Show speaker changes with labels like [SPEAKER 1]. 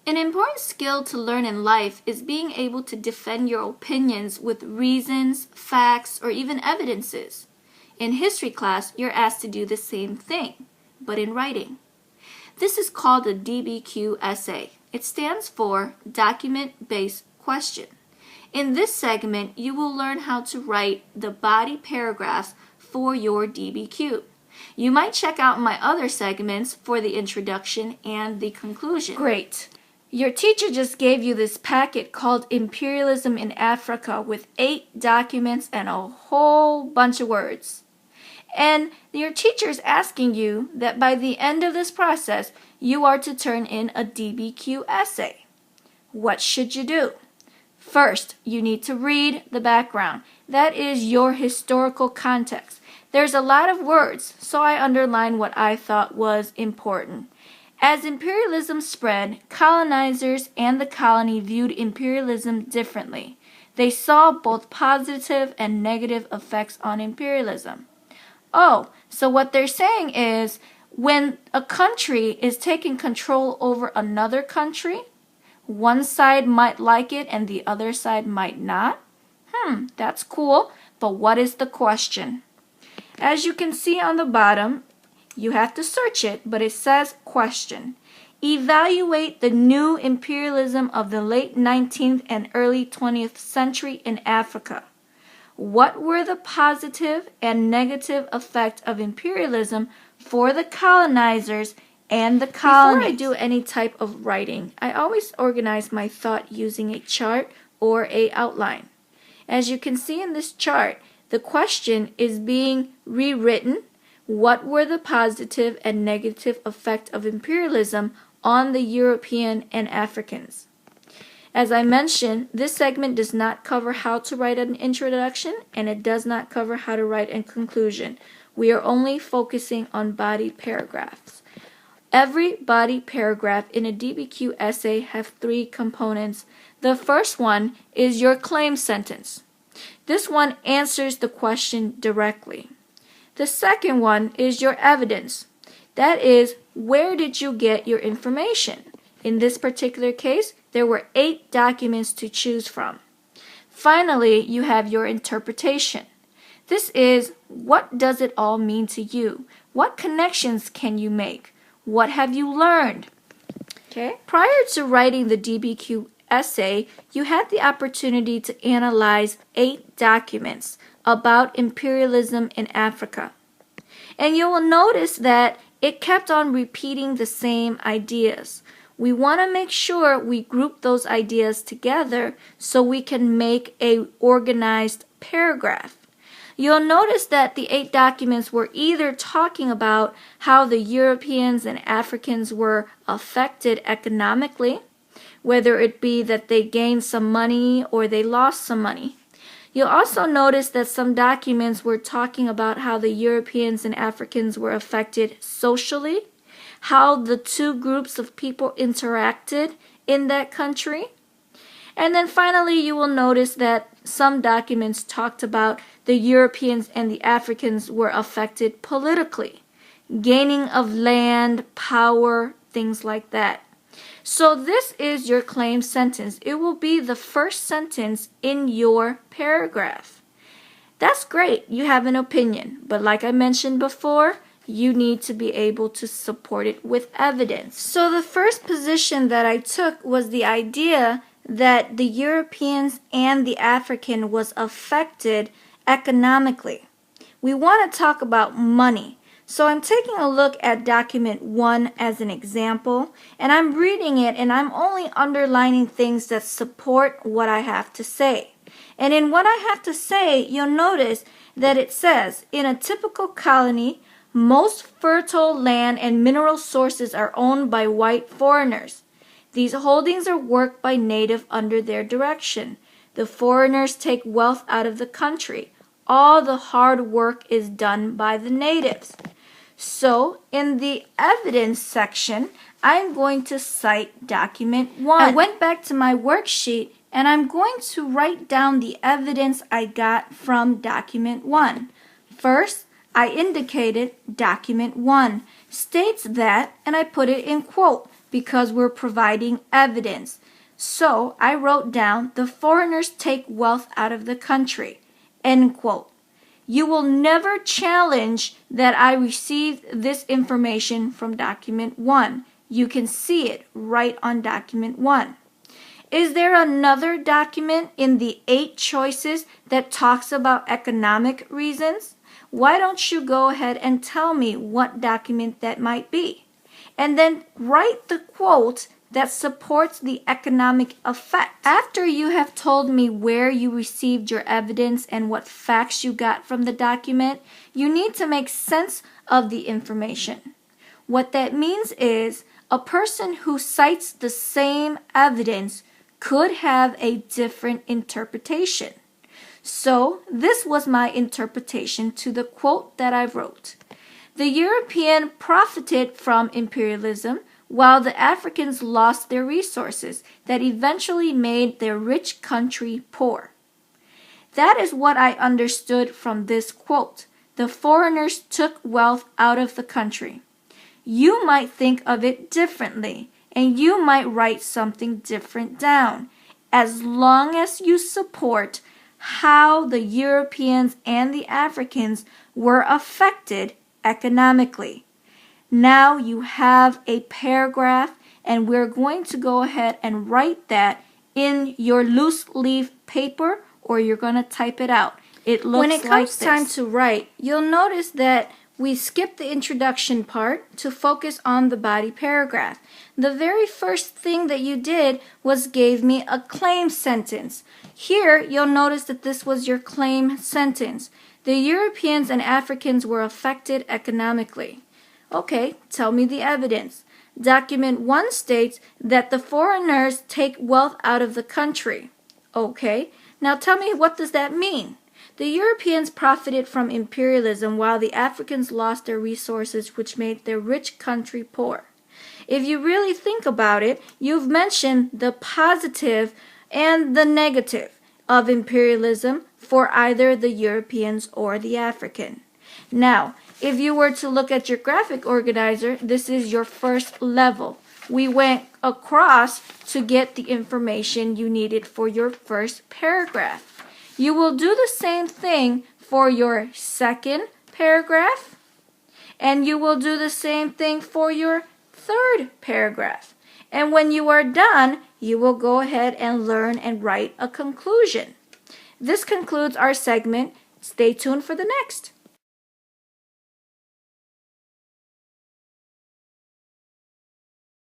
[SPEAKER 1] An important skill to learn in life is being able to defend your opinions with reasons, facts, or even evidences. In history class, you're asked to do the same thing, but in writing. This is called a DBQ essay. It stands for Document-Based Question. In this segment, you will learn how to write the body paragraphs for your DBQ. You might check out my other segments for the introduction and the conclusion. Great. Your teacher just gave you this packet called Imperialism in Africa with 8 documents and a whole bunch of words. And your teacher is asking you that by the end of this process, you are to turn in a DBQ essay. What should you do? First, you need to read the background. That is your historical context. There's a lot of words, so I underlined what I thought was important. As imperialism spread, colonizers and the colony viewed imperialism differently. They saw both positive and negative effects on imperialism. Oh, so what they're saying is when a country is taking control over another country, one side might like it and the other side might not. That's cool, but what is the question? As you can see on the bottom, you have to search it, but it says question. Evaluate the new imperialism of the late 19th and early 20th century in Africa. What were the positive and negative effects of imperialism for the colonizers and the colonies? Before I do any type of writing, I always organize my thought using a chart or an outline. As you can see in this chart, the question is being rewritten. What were the positive and negative effects of imperialism on the European and Africans? As I mentioned, this segment does not cover how to write an introduction, and it does not cover how to write a conclusion. We are only focusing on body paragraphs. Every body paragraph in a DBQ essay has 3 components. The first one is your claim sentence. This one answers the question directly. The second one is your evidence. That is, where did you get your information? In this particular case, there were 8 documents to choose from. Finally, you have your interpretation. This is, what does it all mean to you? What connections can you make? What have you learned? Okay. Prior to writing the DBQ essay, you had the opportunity to analyze 8 documents about imperialism in Africa. And you will notice that it kept on repeating the same ideas. We want to make sure we group those ideas together so we can make an organized paragraph. You'll notice that the 8 documents were either talking about how the Europeans and Africans were affected economically, whether it be that they gained some money or they lost some money. You'll also notice that some documents were talking about how the Europeans and Africans were affected socially, how the 2 groups of people interacted in that country. And then finally, you will notice that some documents talked about the Europeans and the Africans were affected politically, gaining of land, power, things like that. So this is your claim sentence. It will be the first sentence in your paragraph. That's great. You have an opinion. But like I mentioned before, you need to be able to support it with evidence. So the first position that I took was the idea that the Europeans and the African was affected economically. We want to talk about money. So I'm taking a look at document 1 as an example, and I'm reading it and I'm only underlining things that support what I have to say. And in what I have to say, you'll notice that it says, in a typical colony, most fertile land and mineral sources are owned by white foreigners. These holdings are worked by native under their direction. The foreigners take wealth out of the country. All the hard work is done by the natives. So, in the evidence section, I'm going to cite document 1. I went back to my worksheet and I'm going to write down the evidence I got from document 1. First, I indicated document 1 states that, and I put it in quote because we're providing evidence. So I wrote down, the foreigners take wealth out of the country, end quote. You will never challenge that I received this information from document 1. You can see it right on document 1. Is there another document in the 8 choices that talks about economic reasons? Why don't you go ahead and tell me what document that might be? And then write the quote that supports the economic effect. After you have told me where you received your evidence and what facts you got from the document, you need to make sense of the information. What that means is a person who cites the same evidence could have a different interpretation. So this was my interpretation to the quote that I wrote. The European profited from imperialism while the Africans lost their resources that eventually made their rich country poor. That is what I understood from this quote. The foreigners took wealth out of the country. You might think of it differently, and you might write something different down, as long as you support how the Europeans and the Africans were affected economically. Now you have a paragraph, and we're going to go ahead and write that in your loose leaf paper, or you're going to type it out. It looks like this. When it comes time to write, you'll notice that we skipped the introduction part to focus on the body paragraph. The very first thing that you did was gave me a claim sentence. Here, you'll notice that this was your claim sentence. The Europeans and Africans were affected economically. Okay, tell me the evidence. Document 1 states that the foreigners take wealth out of the country. Okay, now tell me, what does that mean? The Europeans profited from imperialism while the Africans lost their resources, which made their rich country poor. If you really think about it, you've mentioned the positive and the negative of imperialism for either the Europeans or the African. Now, if you were to look at your graphic organizer, this is your first level. We went across to get the information you needed for your first paragraph. You will do the same thing for your second paragraph, and you will do the same thing for your third paragraph. And when you are done, you will go ahead and learn and write a conclusion. This concludes our segment. Stay tuned for the next.